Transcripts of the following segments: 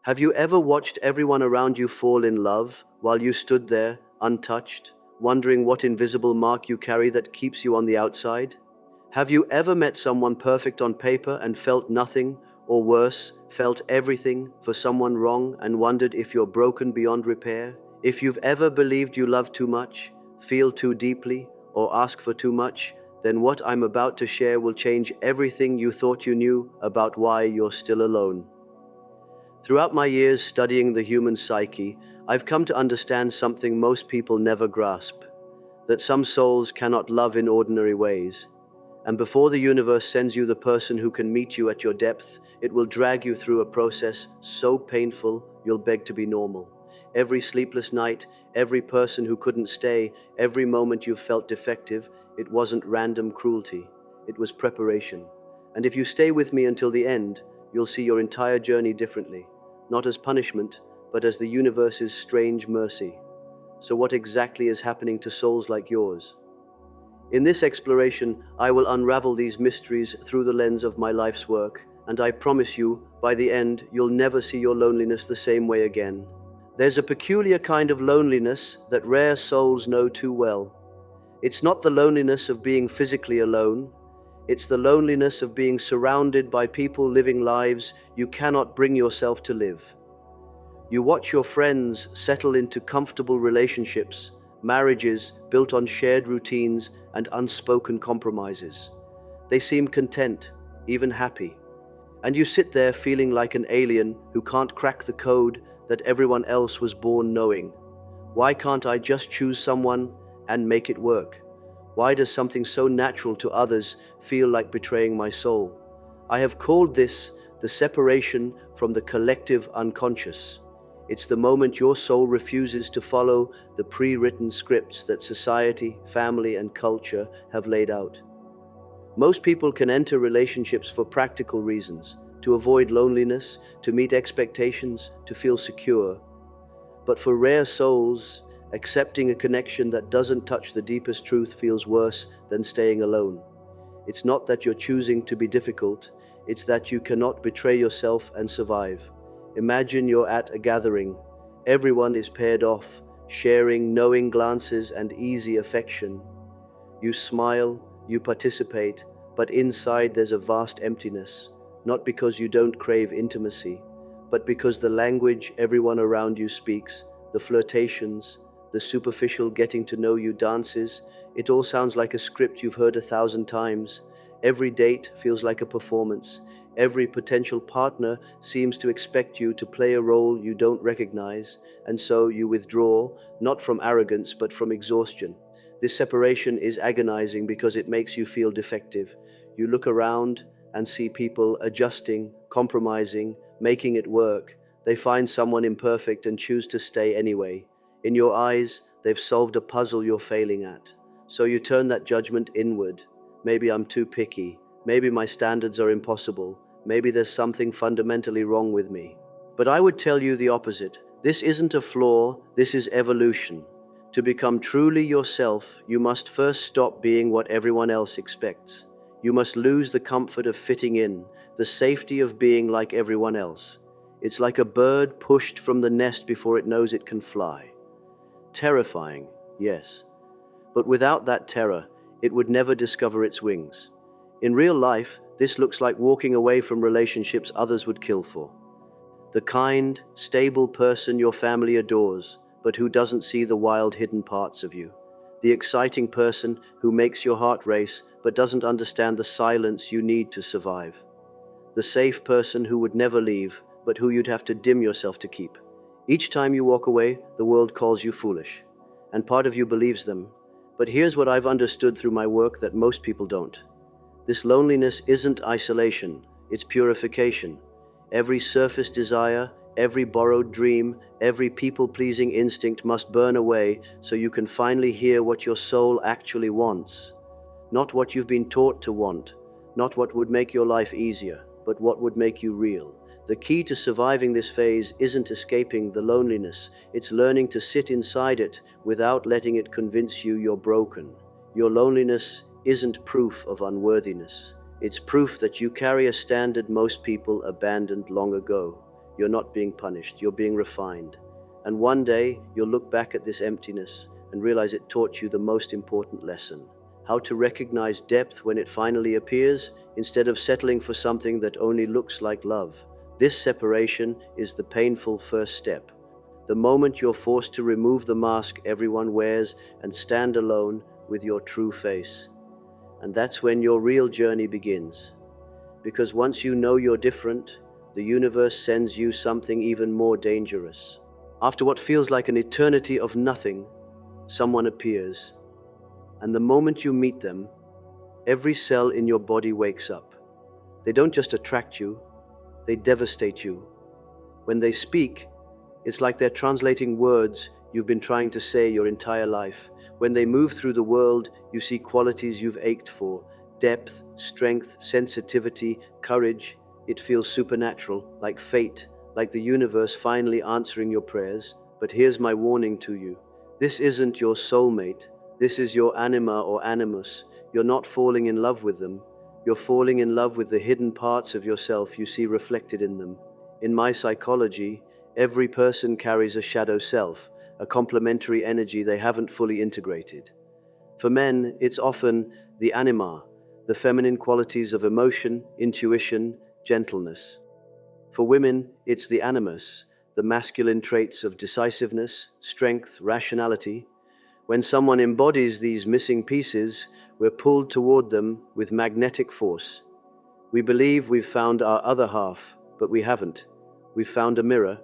Have you ever watched everyone around you fall in love while you stood there, untouched, wondering what invisible mark you carry that keeps you on the outside? Have you ever met someone perfect on paper and felt nothing, or worse, felt everything for someone wrong and wondered if you're broken beyond repair? If you've ever believed you love too much, feel too deeply, or ask for too much, then what I'm about to share will change everything you thought you knew about why you're still alone. Throughout my years studying the human psyche, I've come to understand something most people never grasp, that some souls cannot love in ordinary ways. And before the universe sends you the person who can meet you at your depth, it will drag you through a process so painful you'll beg to be normal. Every sleepless night, every person who couldn't stay, every moment you felt defective, it wasn't random cruelty, it was preparation. And if you stay with me until the end, you'll see your entire journey differently, not as punishment, but as the universe's strange mercy. So what exactly is happening to souls like yours? In this exploration, I will unravel these mysteries through the lens of my life's work, and I promise you, by the end, you'll never see your loneliness the same way again. There's a peculiar kind of loneliness that rare souls know too well. It's not the loneliness of being physically alone, it's the loneliness of being surrounded by people living lives you cannot bring yourself to live. You watch your friends settle into comfortable relationships, marriages built on shared routines and unspoken compromises. They seem content, even happy. And you sit there feeling like an alien who can't crack the code that everyone else was born knowing. Why can't I just choose someone and make it work? Why does something so natural to others feel like betraying my soul? I have called this the separation from the collective unconscious. It's the moment your soul refuses to follow the pre-written scripts that society, family, and culture have laid out. Most people can enter relationships for practical reasons, to avoid loneliness, to meet expectations, to feel secure. But for rare souls, accepting a connection that doesn't touch the deepest truth feels worse than staying alone. It's not that you're choosing to be difficult, it's that you cannot betray yourself and survive. Imagine you're at a gathering. Everyone is paired off, sharing knowing glances and easy affection. You smile, you participate, but inside there's a vast emptiness, not because you don't crave intimacy, but because the language everyone around you speaks, the flirtations, the superficial getting to know you dances, it all sounds like a script you've heard 1,000 times. Every date feels like a performance. Every potential partner seems to expect you to play a role you don't recognize, and so you withdraw, not from arrogance but from exhaustion. This separation is agonizing because it makes you feel defective. You look around and see people adjusting, compromising, making it work. They find someone imperfect and choose to stay anyway. In your eyes, they've solved a puzzle you're failing at. So you turn that judgment inward. Maybe I'm too picky. Maybe my standards are impossible. Maybe there's something fundamentally wrong with me. But I would tell you the opposite. This isn't a flaw, this is evolution. To become truly yourself, you must first stop being what everyone else expects. You must lose the comfort of fitting in, the safety of being like everyone else. It's like a bird pushed from the nest before it knows it can fly. Terrifying, yes. But without that terror, it would never discover its wings. In real life, this looks like walking away from relationships others would kill for. The kind, stable person your family adores, but who doesn't see the wild hidden parts of you. The exciting person who makes your heart race, but doesn't understand the silence you need to survive. The safe person who would never leave, but who you'd have to dim yourself to keep. Each time you walk away, the world calls you foolish, and part of you believes them. But here's what I've understood through my work that most people don't. This loneliness isn't isolation, it's purification. Every surface desire, every borrowed dream, every people-pleasing instinct must burn away so you can finally hear what your soul actually wants. Not what you've been taught to want, not what would make your life easier, but what would make you real. The key to surviving this phase isn't escaping the loneliness, it's learning to sit inside it without letting it convince you you're broken. Your loneliness isn't proof of unworthiness. It's proof that you carry a standard most people abandoned long ago. you're not being punished, you're being refined. And one day, you'll look back at this emptiness and realize it taught you the most important lesson: how to recognize depth when it finally appears, instead of settling for something that only looks like love. This separation is the painful first step. The moment you're forced to remove the mask everyone wears and stand alone with your true face. And that's when your real journey begins. Because once you know you're different, the universe sends you something even more dangerous. After what feels like an eternity of nothing, someone appears, and the moment you meet them, every cell in your body wakes up. They don't just attract you, they devastate you. When they speak, it's like they're translating words you've been trying to say your entire life. When they move through the world, you see qualities you've ached for: depth, strength, sensitivity, courage. It feels supernatural, like fate, like the universe finally answering your prayers. But here's my warning to you: this isn't your soulmate, this is your anima or animus. You're not falling in love with them, you're falling in love with the hidden parts of yourself you see reflected in them. In my psychology, every person carries a shadow self, a complementary energy they haven't fully integrated. For men, it's often the anima, the feminine qualities of emotion, intuition, gentleness. For women, it's the animus, the masculine traits of decisiveness, strength, rationality. When someone embodies these missing pieces, we're pulled toward them with magnetic force. We believe we've found our other half, but we haven't. We've found a mirror.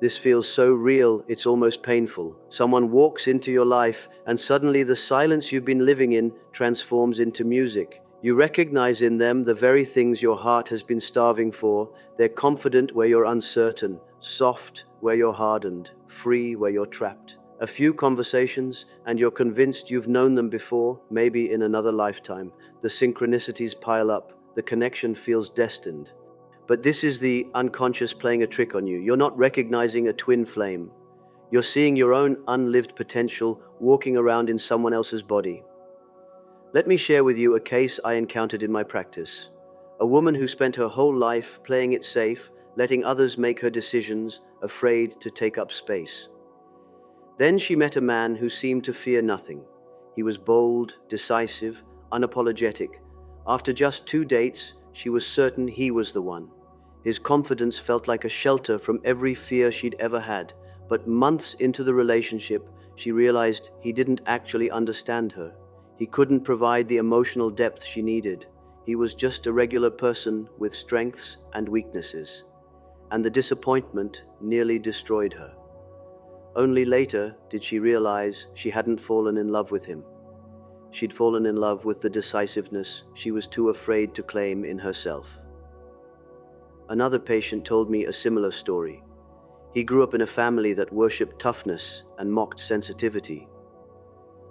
This feels so real, it's almost painful. Someone walks into your life, and suddenly the silence you've been living in transforms into music. You recognize in them the very things your heart has been starving for. They're confident where you're uncertain, soft where you're hardened, free where you're trapped. A few conversations, and you're convinced you've known them before, maybe in another lifetime. The synchronicities pile up. The connection feels destined. But this is the unconscious playing a trick on you. You're not recognizing a twin flame. You're seeing your own unlived potential walking around in someone else's body. Let me share with you a case I encountered in my practice. A woman who spent her whole life playing it safe, letting others make her decisions, afraid to take up space. Then she met a man who seemed to fear nothing. He was bold, decisive, unapologetic. After just 2 dates, she was certain he was the one. His confidence felt like a shelter from every fear she'd ever had. But months into the relationship, she realized he didn't actually understand her. He couldn't provide the emotional depth she needed. He was just a regular person with strengths and weaknesses. And the disappointment nearly destroyed her. Only later did she realize she hadn't fallen in love with him. She'd fallen in love with the decisiveness she was too afraid to claim in herself. Another patient told me a similar story. He grew up in a family that worshipped toughness and mocked sensitivity.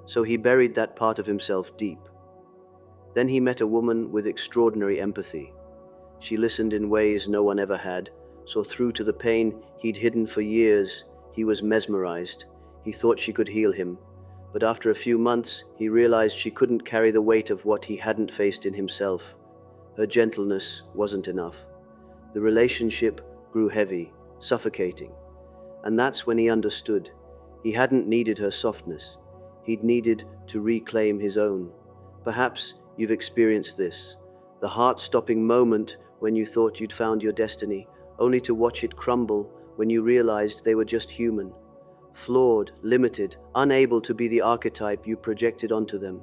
So he buried that part of himself deep. Then he met a woman with extraordinary empathy. She listened in ways no one ever had, saw through to the pain he'd hidden for years. He was mesmerized. He thought she could heal him. But after a few months, he realized she couldn't carry the weight of what he hadn't faced in himself. Her gentleness wasn't enough. The relationship grew heavy, suffocating. And that's when he understood. He hadn't needed her softness. He'd needed to reclaim his own. Perhaps you've experienced this. The heart-stopping moment when you thought you'd found your destiny, only to watch it crumble when you realized they were just human. Flawed, limited, unable to be the archetype you projected onto them.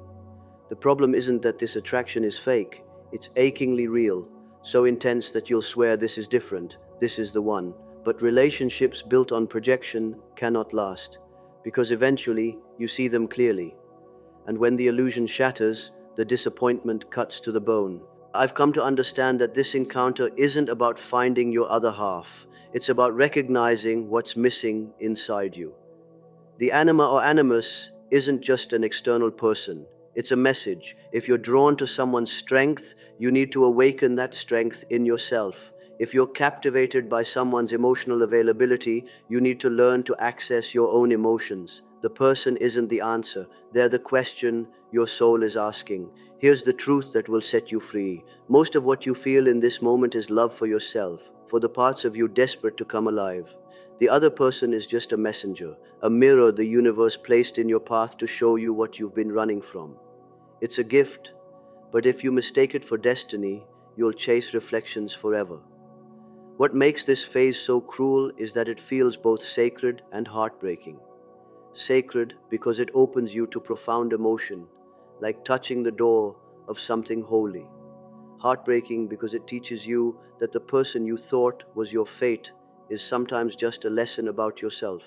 The problem isn't that this attraction is fake. It's achingly real, so intense that you'll swear this is different, this is the one. But relationships built on projection cannot last, because eventually you see them clearly. And when the illusion shatters, the disappointment cuts to the bone. I've come to understand that this encounter isn't about finding your other half. It's about recognizing what's missing inside you. The anima or animus isn't just an external person. It's a message. If you're drawn to someone's strength, you need to awaken that strength in yourself. If you're captivated by someone's emotional availability, you need to learn to access your own emotions. The person isn't the answer. They're the question your soul is asking. Here's the truth that will set you free. Most of what you feel in this moment is love for yourself. for the parts of you desperate to come alive. The other person is just a messenger, a mirror the universe placed in your path to show you what you've been running from. It's a gift, but if you mistake it for destiny, you'll chase reflections forever. What makes this phase so cruel is that it feels both sacred and heartbreaking. Sacred because it opens you to profound emotion, like touching the door of something holy. Heartbreaking because it teaches you that the person you thought was your fate is sometimes just a lesson about yourself.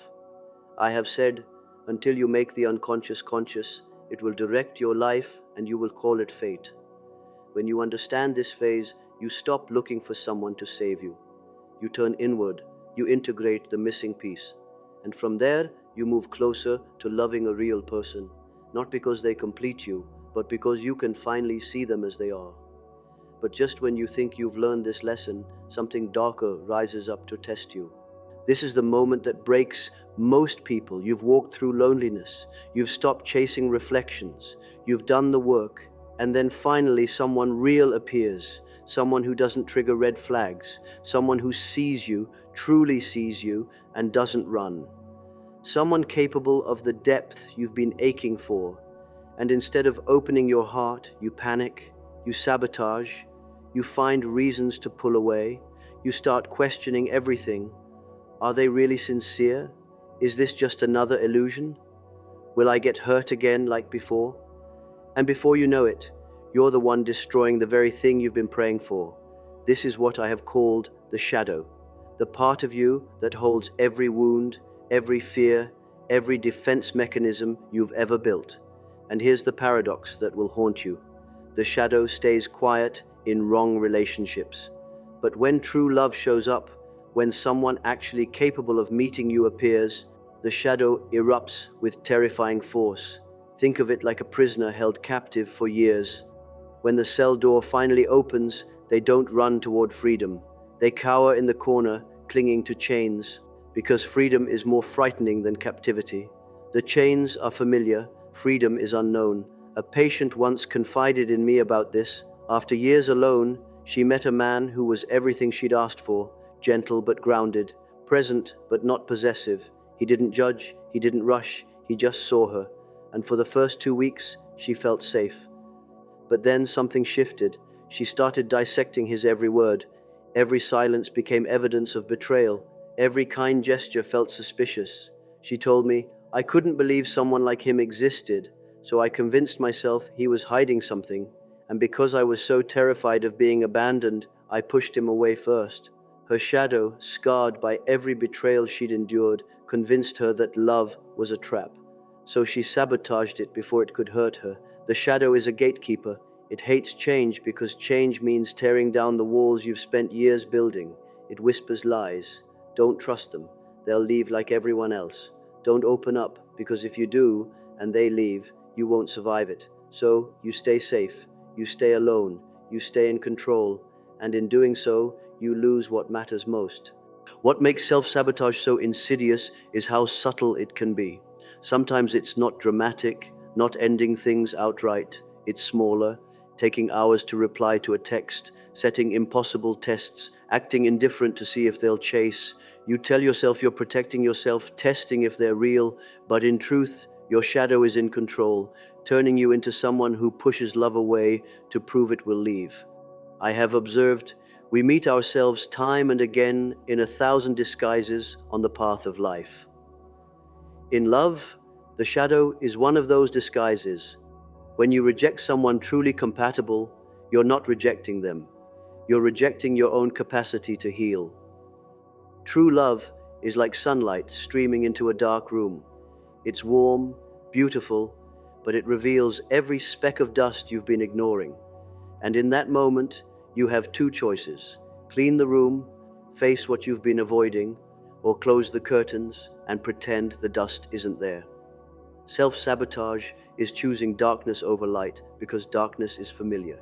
I have said, until you make the unconscious conscious, it will direct your life and you will call it fate. When you understand this phase, you stop looking for someone to save you. You turn inward, you integrate the missing piece. And from there, you move closer to loving a real person, not because they complete you, but because you can finally see them as they are. But just when you think you've learned this lesson, something darker rises up to test you. This is the moment that breaks most people. You've walked through loneliness, you've stopped chasing reflections, you've done the work, and then finally someone real appears, someone who doesn't trigger red flags, someone who sees you, truly sees you, and doesn't run. Someone capable of the depth you've been aching for, and instead of opening your heart, you panic, you sabotage, you find reasons to pull away, you start questioning everything. Are they really sincere? Is this just another illusion? Will I get hurt again like before? And before you know it, you're the one destroying the very thing you've been praying for. This is what I have called the shadow, the part of you that holds every wound, every fear, every defense mechanism you've ever built. And here's the paradox that will haunt you. The shadow stays quiet in wrong relationships. But when true love shows up, when someone actually capable of meeting you appears, the shadow erupts with terrifying force. Think of it like a prisoner held captive for years. When the cell door finally opens, they don't run toward freedom. They cower in the corner, clinging to chains, because freedom is more frightening than captivity. The chains are familiar, freedom is unknown. A patient once confided in me about this. After years alone, she met a man who was everything she'd asked for, gentle but grounded, present but not possessive. He didn't judge, he didn't rush, he just saw her. And for the first 2 weeks, she felt safe. But then something shifted. She started dissecting his every word. Every silence became evidence of betrayal. Every kind gesture felt suspicious. She told me, I couldn't believe someone like him existed, so I convinced myself he was hiding something. And because I was so terrified of being abandoned, I pushed him away first. Her shadow, scarred by every betrayal she'd endured, convinced her that love was a trap. So she sabotaged it before it could hurt her. The shadow is a gatekeeper. It hates change because change means tearing down the walls you've spent years building. It whispers lies. Don't trust them. They'll leave like everyone else. Don't open up, because if you do, and they leave, you won't survive it. So you stay safe. You stay alone. You stay in control. And in doing so, you lose what matters most. What makes self-sabotage so insidious is how subtle it can be. Sometimes it's not dramatic, not ending things outright. It's smaller, taking hours to reply to a text, setting impossible tests, acting indifferent to see if they'll chase. You tell yourself you're protecting yourself, testing if they're real, but in truth, your shadow is in control, turning you into someone who pushes love away to prove it will leave. I have observed we meet ourselves time and again in 1,000 disguises on the path of life. In love, the shadow is one of those disguises. When you reject someone truly compatible, you're not rejecting them. You're rejecting your own capacity to heal. True love is like sunlight streaming into a dark room. It's warm, beautiful, but it reveals every speck of dust you've been ignoring. And in that moment, you have two choices: clean the room, face what you've been avoiding, or close the curtains and pretend the dust isn't there. Self-sabotage is choosing darkness over light because darkness is familiar.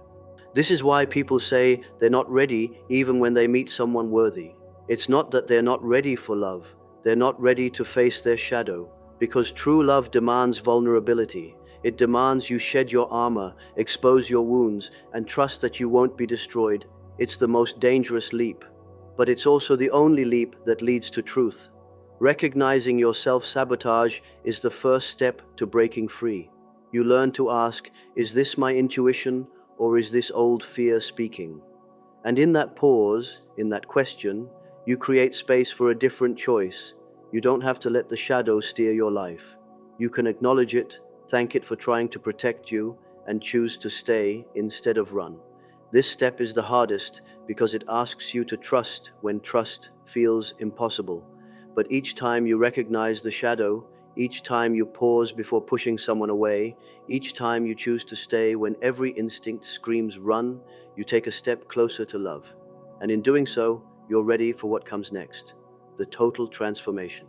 This is why people say they're not ready even when they meet someone worthy. It's not that they're not ready for love, they're not ready to face their shadow, because true love demands vulnerability. It demands you shed your armor, expose your wounds, and trust that you won't be destroyed. It's the most dangerous leap, but it's also the only leap that leads to truth. Recognizing your self-sabotage is the first step to breaking free. You learn to ask, is this my intuition or is this old fear speaking? And in that pause, in that question, you create space for a different choice. You don't have to let the shadow steer your life. You can acknowledge it, thank it for trying to protect you, and choose to stay instead of run. This step is the hardest because it asks you to trust when trust feels impossible. But each time you recognize the shadow, each time you pause before pushing someone away, each time you choose to stay when every instinct screams run, you take a step closer to love. And in doing so, you're ready for what comes next, the total transformation.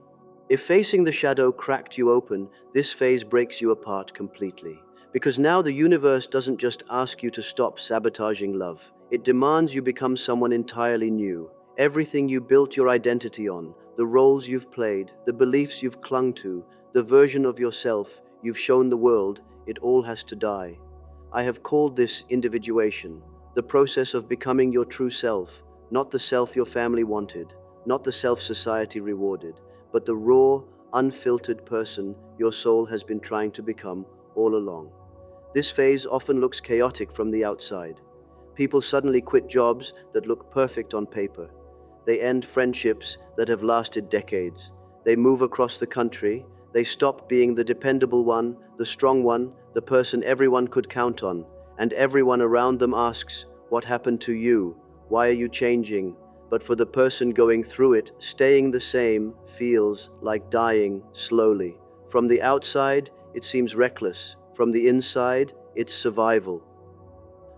If facing the shadow cracked you open, this phase breaks you apart completely. Because now the universe doesn't just ask you to stop sabotaging love, it demands you become someone entirely new. Everything you built your identity on, the roles you've played, the beliefs you've clung to, the version of yourself you've shown the world, it all has to die. I have called this individuation, the process of becoming your true self, not the self your family wanted, not the self society rewarded, but the raw, unfiltered person your soul has been trying to become all along. This phase often looks chaotic from the outside. People suddenly quit jobs that look perfect on paper. They end friendships that have lasted decades. They move across the country. They stop being the dependable one, the strong one, the person everyone could count on. And everyone around them asks, what happened to you? Why are you changing? But for the person going through it, staying the same feels like dying slowly. From the outside, it seems reckless. From the inside, it's survival.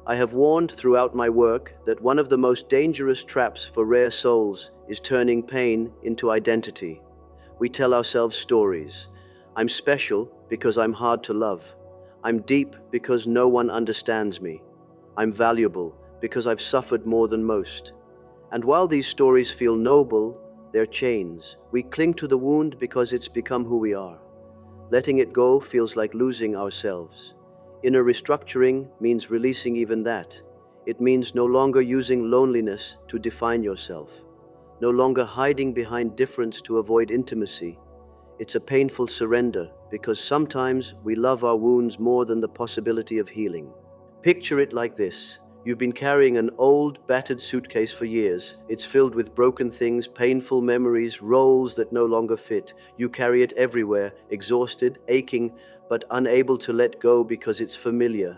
I have warned throughout my work that one of the most dangerous traps for rare souls is turning pain into identity. We tell ourselves stories. I'm special because I'm hard to love. I'm deep because no one understands me. I'm valuable because I've suffered more than most. And while these stories feel noble, they're chains. We cling to the wound because it's become who we are. Letting it go feels like losing ourselves. Inner restructuring means releasing even that. It means no longer using loneliness to define yourself, no longer hiding behind difference to avoid intimacy. It's a painful surrender because sometimes we love our wounds more than the possibility of healing. Picture it like this. You've been carrying an old, battered suitcase for years. It's filled with broken things, painful memories, roles that no longer fit. You carry it everywhere, exhausted, aching, but unable to let go because it's familiar.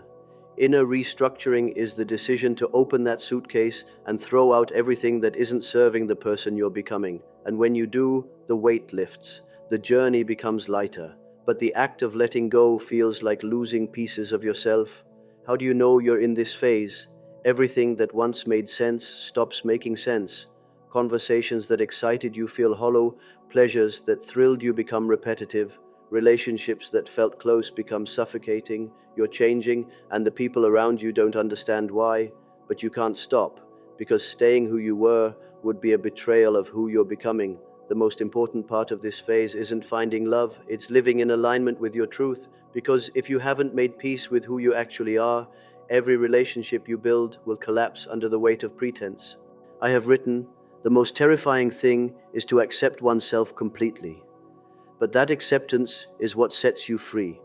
Inner restructuring is the decision to open that suitcase and throw out everything that isn't serving the person you're becoming. And when you do, the weight lifts. The journey becomes lighter. But the act of letting go feels like losing pieces of yourself. How do you know you're in this phase? Everything that once made sense stops making sense. Conversations that excited you feel hollow, pleasures that thrilled you become repetitive, relationships that felt close become suffocating. You're changing, and the people around you don't understand why, but you can't stop, because staying who you were would be a betrayal of who you're becoming. The most important part of this phase isn't finding love, it's living in alignment with your truth, because if you haven't made peace with who you actually are, every relationship you build will collapse under the weight of pretense. I have written, the most terrifying thing is to accept oneself completely. But that acceptance is what sets you free.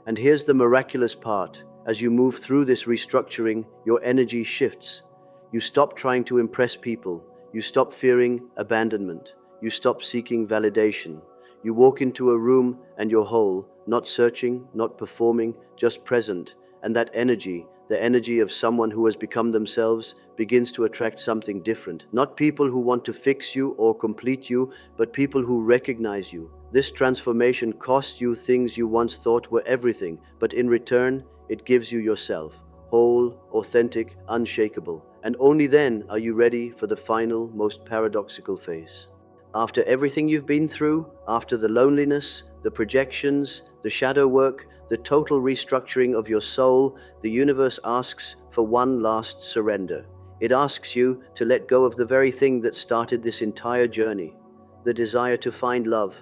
And here's the miraculous part. As you move through this restructuring, your energy shifts. You stop trying to impress people. You stop fearing abandonment. You stop seeking validation. You walk into a room and you're whole, not searching, not performing, just present. And that energy, the energy of someone who has become themselves, begins to attract something different. Not people who want to fix you or complete you, but people who recognize you. This transformation costs you things you once thought were everything, but in return, it gives you yourself, whole, authentic, unshakable. And only then are you ready for the final, most paradoxical phase. After everything you've been through, after the loneliness, the projections, the shadow work, the total restructuring of your soul, the universe asks for one last surrender. It asks you to let go of the very thing that started this entire journey, the desire to find love.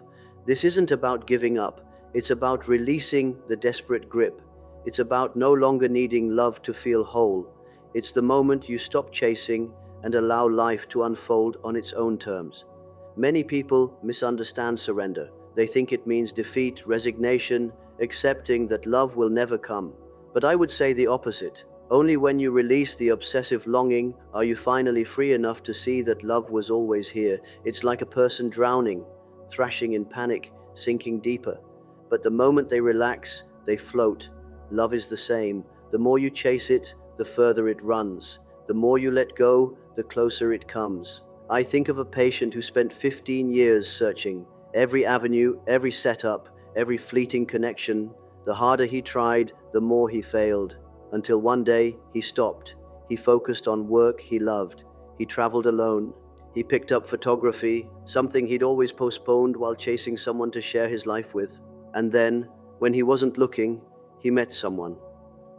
This isn't about giving up, it's about releasing the desperate grip. It's about no longer needing love to feel whole. It's the moment you stop chasing and allow life to unfold on its own terms. Many people misunderstand surrender. They think it means defeat, resignation, accepting that love will never come. But I would say the opposite. Only when you release the obsessive longing are you finally free enough to see that love was always here. It's like a person drowning, thrashing in panic, sinking deeper. But the moment they relax, they float. Love is the same. The more you chase it, the further it runs. The more you let go, the closer it comes. I think of a patient who spent 15 years searching every avenue, every setup, every fleeting connection. The harder he tried, the more he failed, until one day he stopped. He focused on work he loved. He traveled alone. He picked up photography, something he'd always postponed while chasing someone to share his life with. And then, when he wasn't looking, he met someone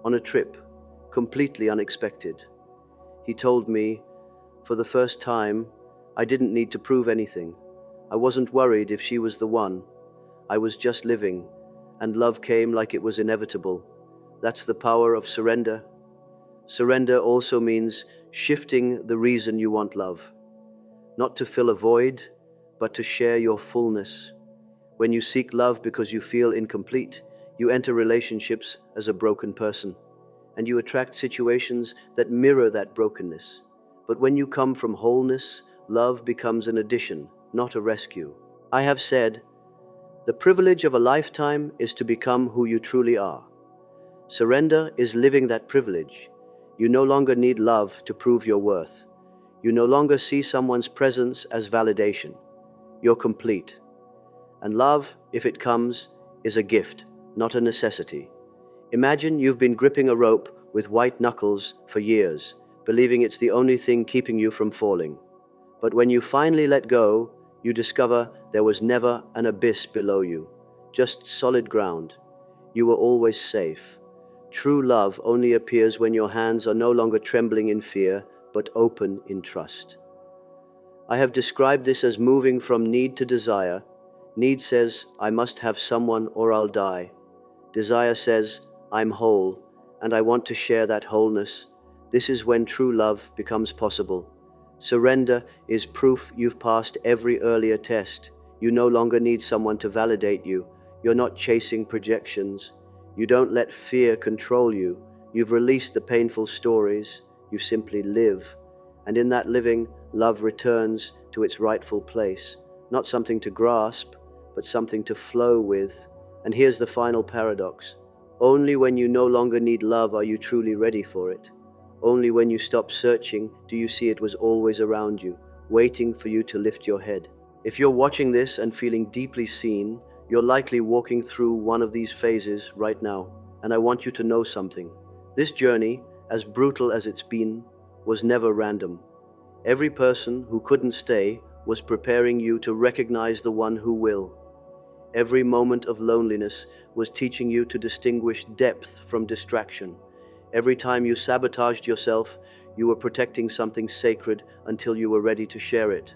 on a trip, completely unexpected. He told me, for the first time, I didn't need to prove anything. I wasn't worried if she was the one. I was just living, and love came like it was inevitable. That's the power of surrender. Surrender also means shifting the reason you want love, not to fill a void, but to share your fullness. When you seek love because you feel incomplete, you enter relationships as a broken person, and you attract situations that mirror that brokenness. But when you come from wholeness, love becomes an addition, not a rescue. I have said, the privilege of a lifetime is to become who you truly are. Surrender is living that privilege. You no longer need love to prove your worth. You no longer see someone's presence as validation. You're complete. And love, if it comes, is a gift, not a necessity. Imagine you've been gripping a rope with white knuckles for years, believing it's the only thing keeping you from falling. But when you finally let go, you discover there was never an abyss below you, just solid ground. You were always safe. True love only appears when your hands are no longer trembling in fear, but open in trust. I have described this as moving from need to desire. Need says, I must have someone or I'll die. Desire says, I'm whole, and I want to share that wholeness. This is when true love becomes possible. Surrender is proof you've passed every earlier test. You no longer need someone to validate you. You're not chasing projections. You don't let fear control you. You've released the painful stories. You simply live. And in that living, love returns to its rightful place. Not something to grasp, but something to flow with. And here's the final paradox. Only when you no longer need love are you truly ready for it. Only when you stop searching do you see it was always around you, waiting for you to lift your head. If you're watching this and feeling deeply seen, you're likely walking through one of these phases right now. And I want you to know something. This journey, as brutal as it's been, was never random. Every person who couldn't stay was preparing you to recognize the one who will. Every moment of loneliness was teaching you to distinguish depth from distraction. Every time you sabotaged yourself, you were protecting something sacred until you were ready to share it.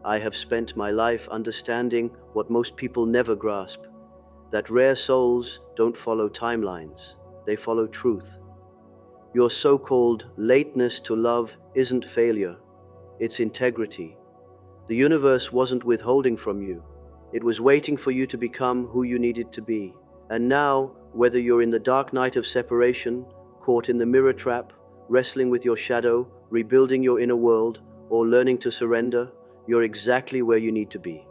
I have spent my life understanding what most people never grasp, that rare souls don't follow timelines, they follow truth. Your so-called lateness to love isn't failure, it's integrity. The universe wasn't withholding from you. It was waiting for you to become who you needed to be. And now, whether you're in the dark night of separation, caught in the mirror trap, wrestling with your shadow, rebuilding your inner world, or learning to surrender, you're exactly where you need to be.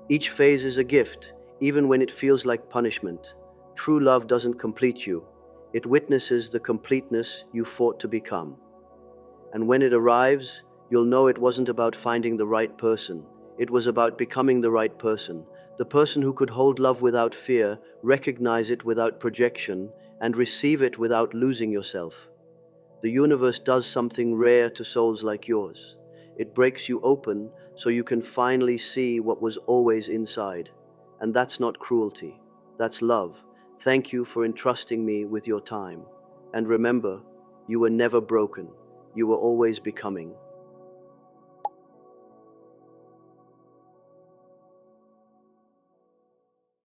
Each phase is a gift, even when it feels like punishment. True love doesn't complete you. It witnesses the completeness you fought to become. And when it arrives, you'll know it wasn't about finding the right person. It was about becoming the right person. The person who could hold love without fear, recognize it without projection, and receive it without losing yourself. The universe does something rare to souls like yours. It breaks you open so you can finally see what was always inside. And that's not cruelty. That's love. Thank you for entrusting me with your time. And remember, you were never broken. You were always becoming.